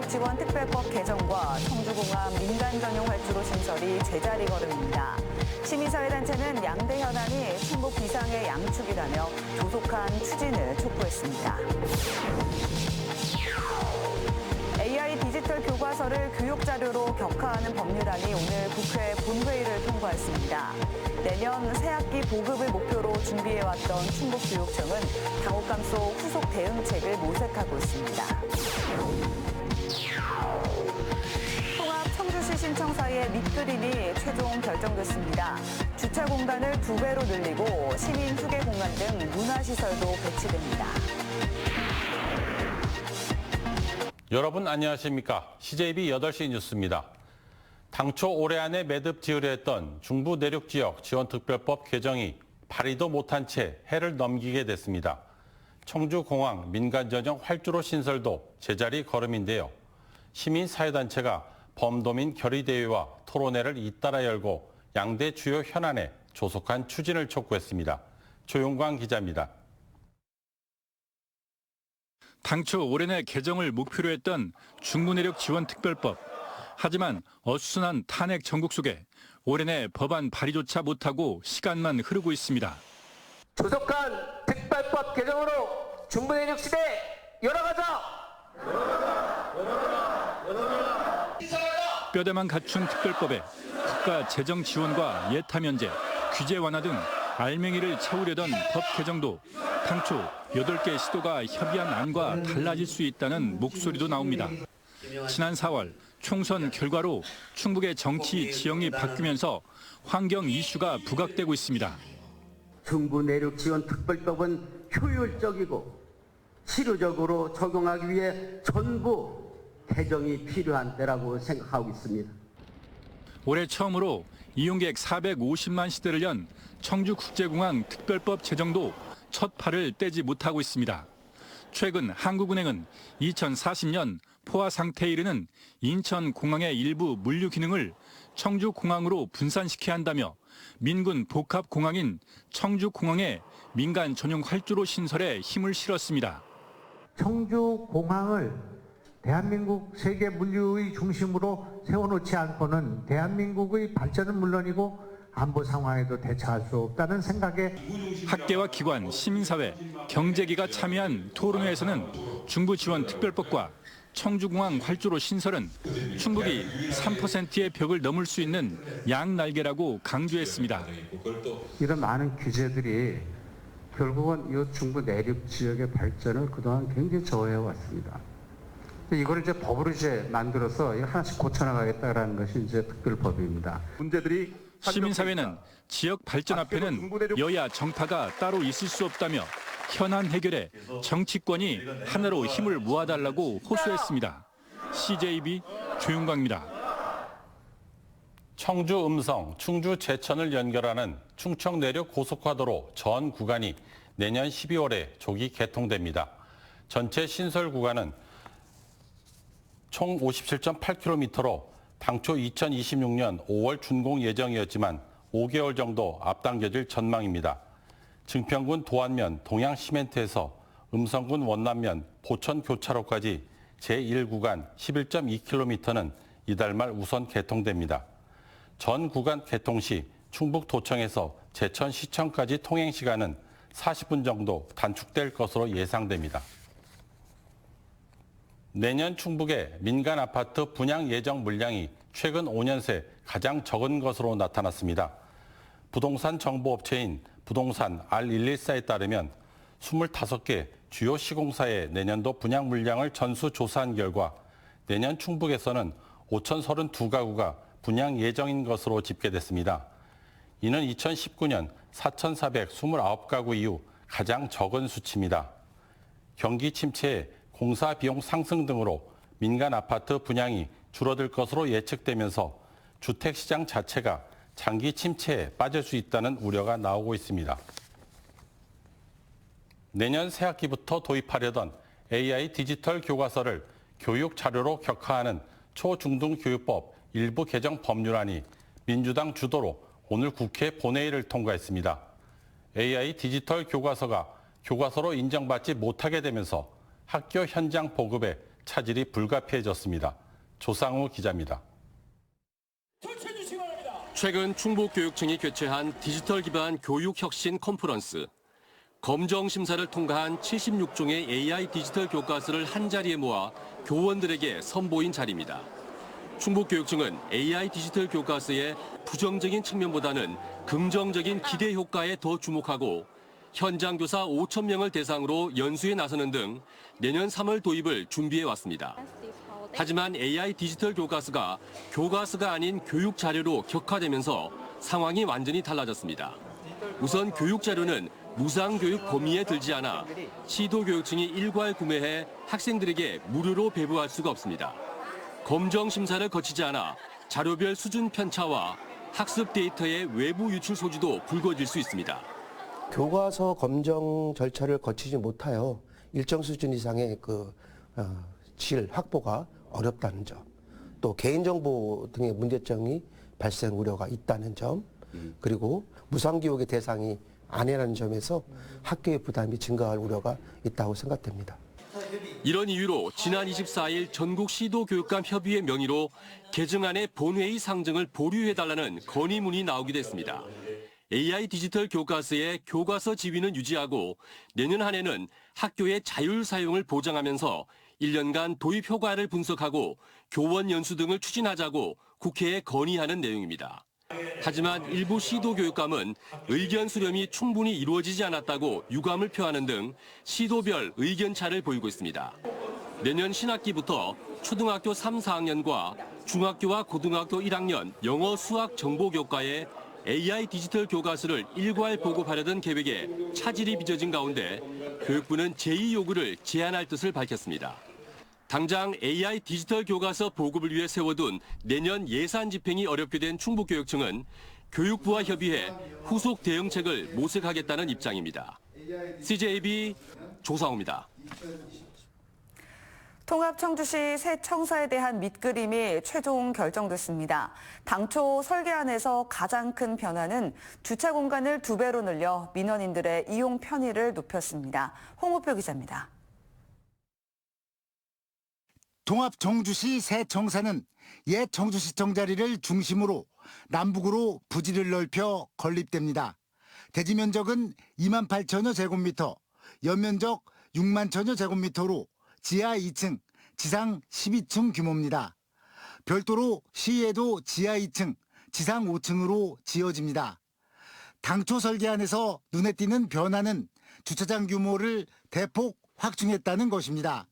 지원특별법 개정과 청주공항 민간전용 활주로 신설이 제자리 걸음입니다. 시민사회단체는 양대 현안이 충북 비상의 양축이라며 조속한 추진을 촉구했습니다. AI 디지털 교과서를 교육자료로 격화하는 법률안이 오늘 국회 본회의를 통과했습니다. 내년 새학기 보급을 목표로 준비해왔던 충북교육청은 당혹감 속 후속 대응책을 모색하고 있습니다. 통합 청주시 신청사의 밑그림이 최종 결정됐습니다. 주차 공간을 2배로 늘리고 시민 휴게 공간 등 문화시설도 배치됩니다. 여러분 안녕하십니까? CJB 8시 뉴스입니다. 당초 올해 안에 매듭 지으려 했던 중부 내륙 지역 지원특별법 개정이 발의도 못한 채 해를 넘기게 됐습니다. 청주공항 민간전용 활주로 신설도 제자리 걸음인데요. 시민사회단체가 범도민 결의대회와 토론회를 잇따라 열고 양대 주요 현안에 조속한 추진을 촉구했습니다. 조용광 기자입니다. 당초 올해 내 개정을 목표로 했던 중부내륙 지원특별법. 하지만 어수선한 탄핵 전국 속에 올해 내 법안 발의조차 못하고 시간만 흐르고 있습니다. 조속한 특별법 개정으로 중부내륙 시대 열어가자! 뼈대만 갖춘 특별법에 국가 재정 지원과 예타 면제, 규제 완화 등 알맹이를 채우려던 법 개정도 당초 8개 시도가 협의한 안과 달라질 수 있다는 목소리도 나옵니다. 지난 4월 총선 결과로 충북의 정치 지형이 바뀌면서 환경 이슈가 부각되고 있습니다. 중부 내륙 지원 특별법은 효율적이고 실효적으로 적용하기 위해 전부 개정이 필요한 때라고 생각하고 있습니다. 올해 처음으로 이용객 450만 시대를 연 청주국제공항 특별법 제정도 첫 팔을 떼지 못하고 있습니다. 최근 한국은행은 2040년 포화 상태에 이르는 인천공항의 일부 물류 기능을 청주공항으로 분산시켜야 한다며 민군 복합공항인 청주공항의 민간 전용 활주로 신설에 힘을 실었습니다. 청주공항을 대한민국 세계 물류의 중심으로 세워놓지 않고는 대한민국의 발전은 물론이고 안보 상황에도 대처할 수 없다는 생각에 학계와 기관, 시민사회, 경제계가 참여한 토론회에서는 중부지원특별법과 청주공항 활주로 신설은 충북이 3%의 벽을 넘을 수 있는 양날개라고 강조했습니다. 이런 많은 규제들이 결국은 이 중부 내륙 지역의 발전을 그동안 굉장히 저해해 왔습니다. 이걸 이제 법으로 이제 만들어서 하나씩 고쳐나가겠다라는 것이 이제 특별법입니다. 문제들이 시민사회는 지역 발전 앞에는 여야 정파가 따로 있을 수 없다며 현안 해결에 정치권이 하나로 힘을 모아달라고 호소했습니다. CJB 조용광입니다. 청주 음성, 충주 제천을 연결하는 충청 내륙 고속화도로 전 구간이 내년 12월에 조기 개통됩니다. 전체 신설 구간은 총 57.8km로 당초 2026년 5월 준공 예정이었지만 5개월 정도 앞당겨질 전망입니다. 증평군 도안면 동양시멘트에서 음성군 원남면 보천교차로까지 제1구간 11.2km는 이달 말 우선 개통됩니다. 전 구간 개통 시 충북도청에서 제천시청까지 통행 시간은 40분 정도 단축될 것으로 예상됩니다. 내년 충북의 민간 아파트 분양 예정 물량이 최근 5년 새 가장 적은 것으로 나타났습니다. 부동산 정보업체인 부동산 R114에 따르면 25개 주요 시공사의 내년도 분양 물량을 전수 조사한 결과 내년 충북에서는 5,032가구가 분양 예정인 것으로 집계됐습니다. 이는 2019년 4,429가구 이후 가장 적은 수치입니다. 경기 침체에 공사 비용 상승 등으로 민간 아파트 분양이 줄어들 것으로 예측되면서 주택시장 자체가 장기 침체에 빠질 수 있다는 우려가 나오고 있습니다. 내년 새학기부터 도입하려던 AI 디지털 교과서를 교육 자료로 격화하는 초중등교육법 일부 개정 법률안이 민주당 주도로 오늘 국회 본회의를 통과했습니다. AI 디지털 교과서가 교과서로 인정받지 못하게 되면서 학교 현장 보급에 차질이 불가피해졌습니다. 조상우 기자입니다. 최근 충북교육청이 개최한 디지털 기반 교육혁신 컨퍼런스. 검정 심사를 통과한 76종의 AI 디지털 교과서를 한자리에 모아 교원들에게 선보인 자리입니다. 충북교육청은 AI 디지털 교과서의 부정적인 측면보다는 긍정적인 기대 효과에 더 주목하고 현장 교사 5,000명을 대상으로 연수에 나서는 등 내년 3월 도입을 준비해 왔습니다. 하지만 AI 디지털 교과서가 교과서가 아닌 교육 자료로 격화되면서 상황이 완전히 달라졌습니다. 우선 교육 자료는 무상교육 범위에 들지 않아 시도교육청이 일괄 구매해 학생들에게 무료로 배부할 수가 없습니다. 검정 심사를 거치지 않아 자료별 수준 편차와 학습 데이터의 외부 유출 소지도 불거질 수 있습니다. 교과서 검정 절차를 거치지 못하여 일정 수준 이상의 질 확보가 어렵다는 점, 또 개인정보 등의 문제점이 발생 우려가 있다는 점, 그리고 무상교육의 대상이 아니라는 점에서 학교의 부담이 증가할 우려가 있다고 생각됩니다. 이런 이유로 지난 24일 전국 시도교육감 협의회 명의로 개정안의 본회의 상정을 보류해달라는 건의문이 나오기도 했습니다. AI 디지털 교과서의 교과서 지위는 유지하고 내년 한 해는 학교의 자율 사용을 보장하면서 1년간 도입 효과를 분석하고 교원 연수 등을 추진하자고 국회에 건의하는 내용입니다. 하지만 일부 시도교육감은 의견 수렴이 충분히 이루어지지 않았다고 유감을 표하는 등 시도별 의견차를 보이고 있습니다. 내년 신학기부터 초등학교 3, 4학년과 중학교와 고등학교 1학년 영어 수학 정보교과에 AI 디지털 교과서를 일괄 보급하려던 계획에 차질이 빚어진 가운데 교육부는 제2 요구를 제안할 뜻을 밝혔습니다. 당장 AI 디지털 교과서 보급을 위해 세워둔 내년 예산 집행이 어렵게 된 충북교육청은 교육부와 협의해 후속 대응책을 모색하겠다는 입장입니다. CJB 조상우입니다. 통합청주시 새 청사에 대한 밑그림이 최종 결정됐습니다. 당초 설계안에서 가장 큰 변화는 주차 공간을 2배로 늘려 민원인들의 이용 편의를 높였습니다. 홍우표 기자입니다. 통합청주시 새 청사는 옛 청주시청 자리를 중심으로 남북으로 부지를 넓혀 건립됩니다. 대지 면적은 28,000여 제곱미터, 연면적 6만 1,000여 제곱미터로 지하 2층, 지상 12층 규모입니다. 별도로 시에도 지하 2층, 지상 5층으로 지어집니다. 당초 설계안에서 눈에 띄는 변화는 주차장 규모를 대폭 확충했다는 것입니다.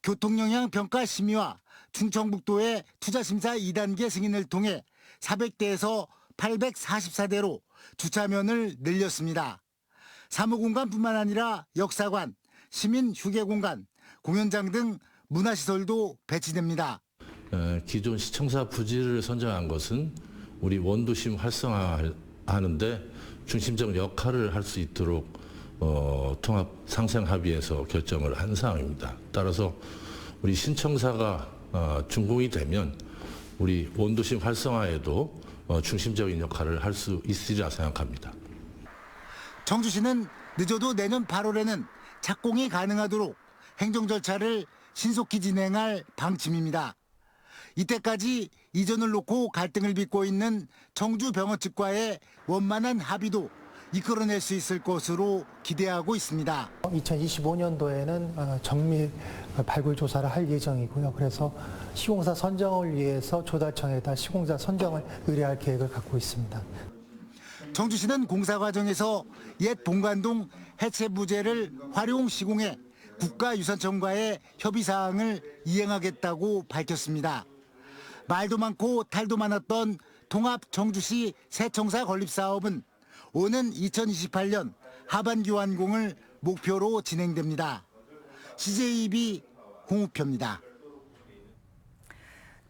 교통영향평가 심의와 충청북도의 투자심사 2단계 승인을 통해 400대에서 844대로 주차면을 늘렸습니다. 사무공간뿐만 아니라 역사관, 시민 휴게공간, 공연장 등 문화시설도 배치됩니다. 기존 시청사 부지를 선정한 것은 우리 원도심 활성화하는 데 중심적 역할을 할 수 있도록 통합 상생 합의에서 결정을 한 사항입니다. 따라서 우리 신청사가 준공이 되면 우리 원도심 활성화에도 중심적인 역할을 할 수 있으리라 생각합니다. 청주시는 늦어도 내년 8월에는 착공이 가능하도록 행정 절차를 신속히 진행할 방침입니다. 이때까지 이전을 놓고 갈등을 빚고 있는 청주병원 측과의 원만한 합의도 이끌어낼 수 있을 것으로 기대하고 있습니다. 2025년도에는 정밀 발굴 조사를 할 예정이고요. 그래서 시공사 선정을 위해서 조달청에다 시공사 선정을 의뢰할 계획을 갖고 있습니다. 청주시는 공사 과정에서 옛 본관동 해체 부재를 활용 시공해 국가유산청과의 협의사항을 이행하겠다고 밝혔습니다. 말도 많고 탈도 많았던 통합 청주시 새 청사 건립 사업은 오는 2028년 하반기 완공을 목표로 진행됩니다. CJB 홍우표입니다.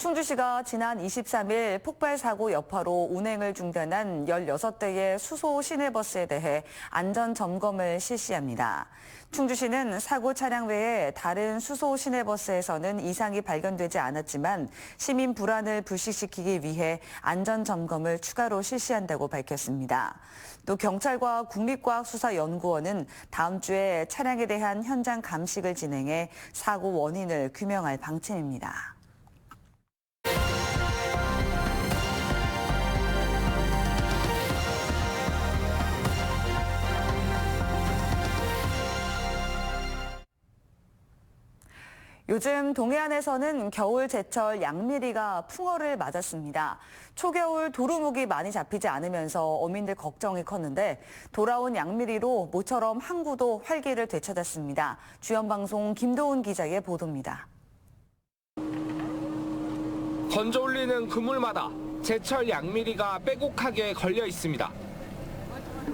충주시가 지난 23일 폭발 사고 여파로 운행을 중단한 16대의 수소 시내버스에 대해 안전 점검을 실시합니다. 충주시는 사고 차량 외에 다른 수소 시내버스에서는 이상이 발견되지 않았지만 시민 불안을 불식시키기 위해 안전 점검을 추가로 실시한다고 밝혔습니다. 또 경찰과 국립과학수사연구원은 다음 주에 차량에 대한 현장 감식을 진행해 사고 원인을 규명할 방침입니다. 요즘 동해안에서는 겨울 제철 양미리가 풍어를 맞았습니다. 초겨울 도루묵이 많이 잡히지 않으면서 어민들 걱정이 컸는데 돌아온 양미리로 모처럼 항구도 활기를 되찾았습니다. 주연방송 김도훈 기자의 보도입니다. 건져 올리는 그물마다 제철 양미리가 빼곡하게 걸려 있습니다.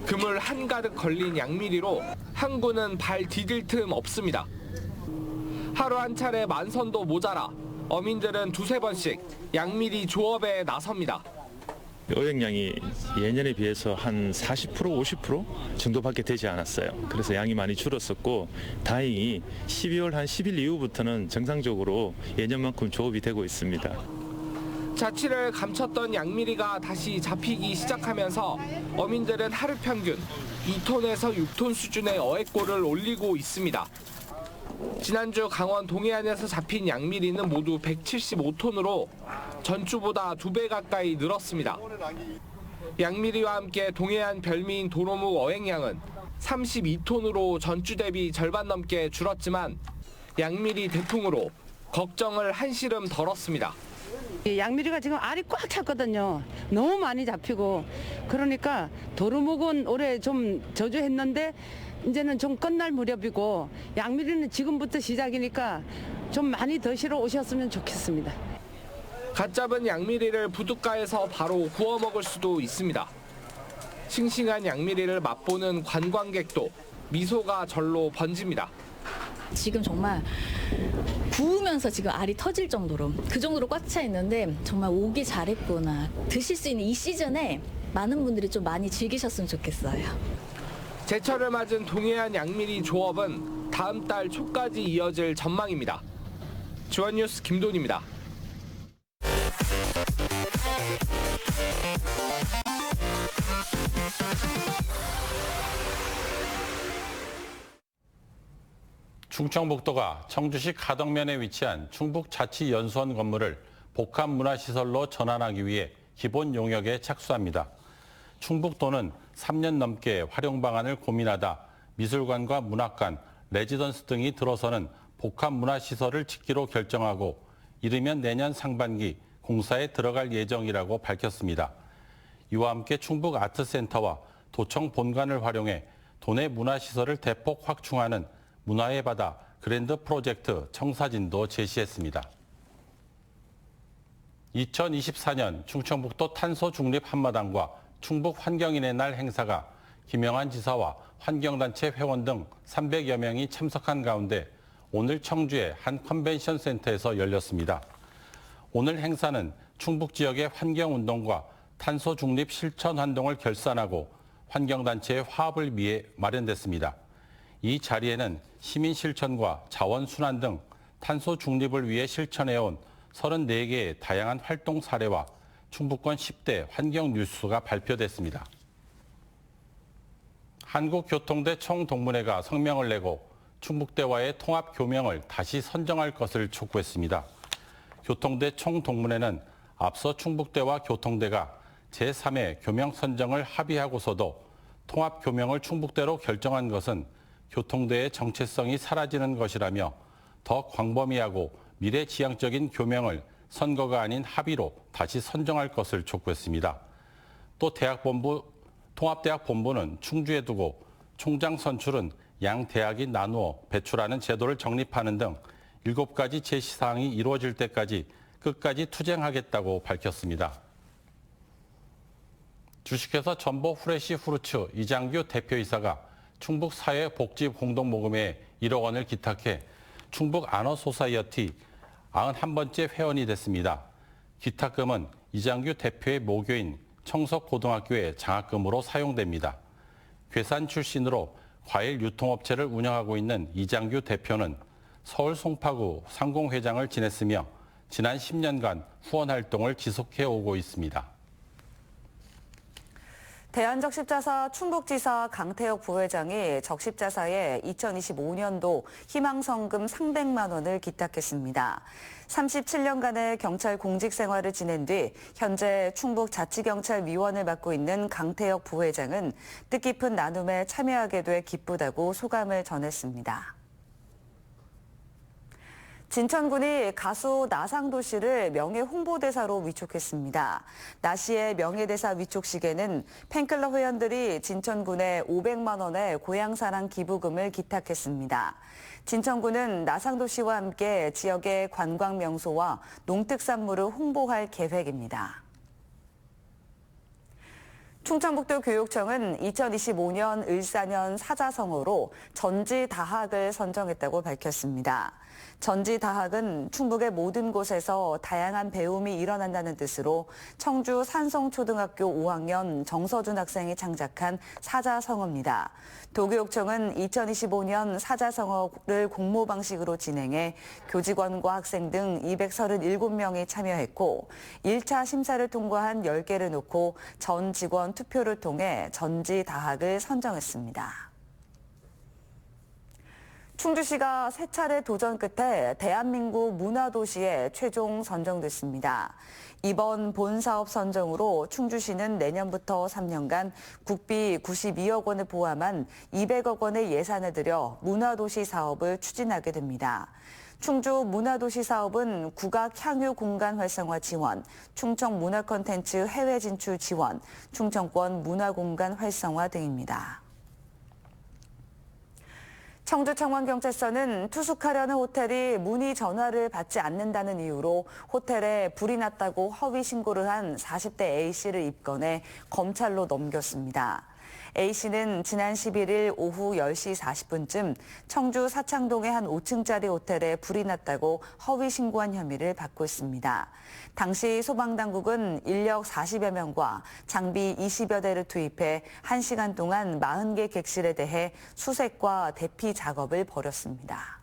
그물 한가득 걸린 양미리로 항구는 발 디딜 틈 없습니다. 하루 한 차례 만선도 모자라 어민들은 두세 번씩 양미리 조업에 나섭니다. 어획량이 예년에 비해서 한 40%, 50% 정도밖에 되지 않았어요. 그래서 양이 많이 줄었었고 다행히 12월 한 10일 이후부터는 정상적으로 예년만큼 조업이 되고 있습니다. 자취를 감췄던 양미리가 다시 잡히기 시작하면서 어민들은 하루 평균 2톤에서 6톤 수준의 어획고를 올리고 있습니다. 지난주 강원 동해안에서 잡힌 양미리는 모두 175톤으로 전주보다 2배 가까이 늘었습니다. 양미리와 함께 동해안 별미인 도루묵 어획량은 32톤으로 전주 대비 절반 넘게 줄었지만 양미리 대풍으로 걱정을 한시름 덜었습니다. 양미리가 지금 알이 꽉 찼거든요. 너무 많이 잡히고 그러니까 도루묵은 올해 좀 저조했는데 이제는 좀 끝날 무렵이고 양미리는 지금부터 시작이니까 좀 많이 더 실어 오셨으면 좋겠습니다. 갓 잡은 양미리를 부둣가에서 바로 구워 먹을 수도 있습니다. 싱싱한 양미리를 맛보는 관광객도 미소가 절로 번집니다. 지금 정말 구우면서 지금 알이 터질 정도로 그 정도로 꽉 차 있는데 정말 오기 잘했구나. 드실 수 있는 이 시즌에 많은 분들이 좀 많이 즐기셨으면 좋겠어요. 제철을 맞은 동해안 양미리 조업은 다음 달 초까지 이어질 전망입니다. 주원뉴스 김돈입니다. 충청북도가 청주시 가덕면에 위치한 충북자치연수원 건물을 복합문화시설로 전환하기 위해 기본 용역에 착수합니다. 충북도는 3년 넘게 활용 방안을 고민하다 미술관과 문학관, 레지던스 등이 들어서는 복합문화시설을 짓기로 결정하고 이르면 내년 상반기 공사에 들어갈 예정이라고 밝혔습니다. 이와 함께 충북아트센터와 도청 본관을 활용해 도내 문화시설을 대폭 확충하는 문화의 바다 그랜드 프로젝트 청사진도 제시했습니다. 2024년 충청북도 탄소 중립 한마당과 충북 환경인의 날 행사가 김영한 지사와 환경단체 회원 등 300여 명이 참석한 가운데 오늘 청주의 한 컨벤션 센터에서 열렸습니다. 오늘 행사는 충북 지역의 환경운동과 탄소 중립 실천 활동을 결산하고 환경단체의 화합을 위해 마련됐습니다. 이 자리에는 시민 실천과 자원 순환 등 탄소 중립을 위해 실천해온 34개의 다양한 활동 사례와 충북권 10대 환경 뉴스가 발표됐습니다. 한국교통대 총동문회가 성명을 내고 충북대와의 통합 교명을 다시 선정할 것을 촉구했습니다. 교통대 총동문회는 앞서 충북대와 교통대가 제3회 교명 선정을 합의하고서도 통합 교명을 충북대로 결정한 것은 교통대의 정체성이 사라지는 것이라며 더 광범위하고 미래지향적인 교명을 선거가 아닌 합의로 다시 선정할 것을 촉구했습니다. 또 통합대학본부는 충주에 두고 총장 선출은 양 대학이 나누어 배출하는 제도를 정립하는 등 7가지 제시사항이 이루어질 때까지 끝까지 투쟁하겠다고 밝혔습니다. 주식회사 전보 후레쉬 후르츠 이장규 대표이사가 충북 사회복지공동모금회에 1억 원을 기탁해 충북 아너소사이어티 91번째 회원이 됐습니다. 기탁금은 이장규 대표의 모교인 청석고등학교의 장학금으로 사용됩니다. 괴산 출신으로 과일 유통업체를 운영하고 있는 이장규 대표는 서울 송파구 상공회장을 지냈으며 지난 10년간 후원 활동을 지속해 오고 있습니다. 대한적십자사 충북지사 강태혁 부회장이 적십자사에 2025년도 희망성금 300만 원을 기탁했습니다. 37년간의 경찰 공직 생활을 지낸 뒤 현재 충북자치경찰위원을 맡고 있는 강태혁 부회장은 뜻깊은 나눔에 참여하게 돼 기쁘다고 소감을 전했습니다. 진천군이 가수 나상도 씨를 명예 홍보대사로 위촉했습니다. 나 씨의 명예대사 위촉식에는 팬클럽 회원들이 진천군에 500만 원의 고향사랑 기부금을 기탁했습니다. 진천군은 나상도 씨와 함께 지역의 관광 명소와 농특산물을 홍보할 계획입니다. 충청북도 교육청은 2025년 을사년 사자성어로 전지다학을 선정했다고 밝혔습니다. 전지다학은 충북의 모든 곳에서 다양한 배움이 일어난다는 뜻으로 청주 산성초등학교 5학년 정서준 학생이 창작한 사자성어입니다. 도교육청은 2025년 사자성어를 공모 방식으로 진행해 교직원과 학생 등 237명이 참여했고 1차 심사를 통과한 10개를 놓고 전 직원 투표를 통해 전지다학을 선정했습니다. 충주시가 세 차례 도전 끝에 대한민국 문화도시에 최종 선정됐습니다. 이번 본사업 선정으로 충주시는 내년부터 3년간 국비 92억 원을 포함한 200억 원의 예산을 들여 문화도시 사업을 추진하게 됩니다. 충주 문화도시 사업은 국악 향유 공간 활성화 지원, 충청 문화 콘텐츠 해외 진출 지원, 충청권 문화공간 활성화 등입니다. 청주청원경찰서는 투숙하려는 호텔이 문의 전화를 받지 않는다는 이유로 호텔에 불이 났다고 허위 신고를 한 40대 A씨를 입건해 검찰로 넘겼습니다. A씨는 지난 11일 오후 10시 40분쯤 청주 사창동의 한 5층짜리 호텔에 불이 났다고 허위 신고한 혐의를 받고 있습니다. 당시 소방당국은 인력 40여 명과 장비 20여 대를 투입해 1시간 동안 40개 객실에 대해 수색과 대피 작업을 벌였습니다.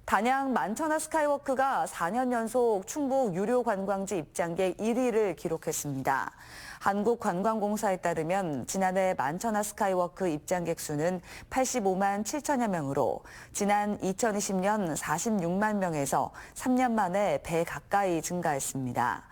단양 만천하 스카이워크가 4년 연속 충북 유료 관광지 입장객 1위를 기록했습니다. 한국관광공사에 따르면 지난해 만천하 스카이워크 입장객 수는 85만 7천여 명으로 지난 2020년 46만 명에서 3년 만에 배 가까이 증가했습니다.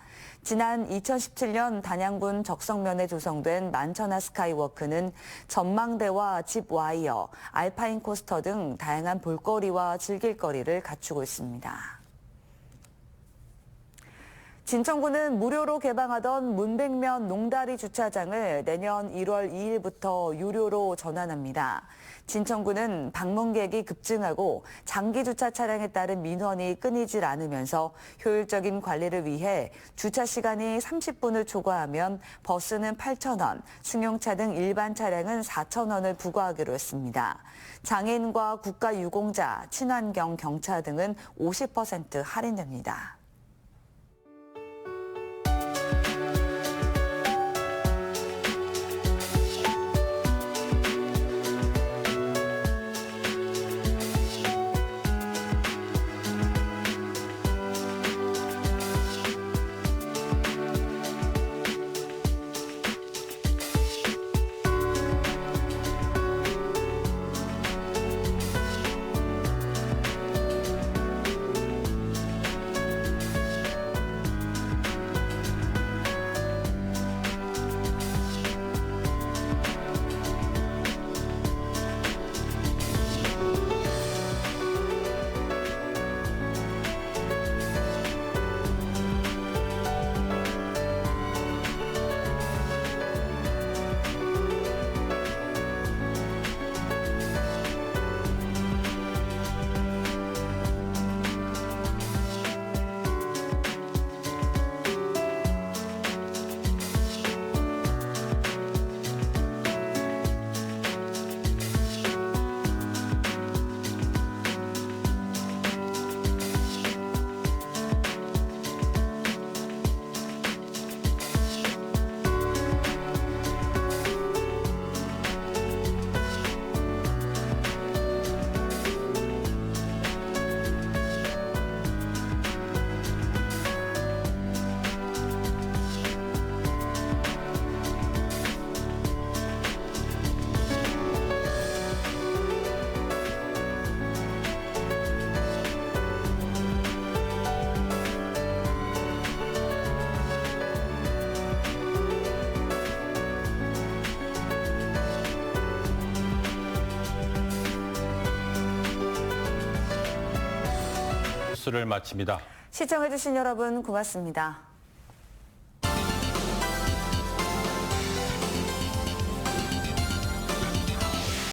지난 2017년 단양군 적성면에 조성된 만천하 스카이워크는 전망대와 집 와이어, 알파인 코스터 등 다양한 볼거리와 즐길거리를 갖추고 있습니다. 진천구는 무료로 개방하던 문백면 농다리 주차장을 내년 1월 2일부터 유료로 전환합니다. 진천구는 방문객이 급증하고 장기 주차 차량에 따른 민원이 끊이질 않으면서 효율적인 관리를 위해 주차 시간이 30분을 초과하면 버스는 8,000원, 승용차 등 일반 차량은 4,000원을 부과하기로 했습니다. 장애인과 국가유공자, 친환경 경차 등은 50% 할인됩니다. 뉴스를 마칩니다. 시청해주신 여러분 고맙습니다.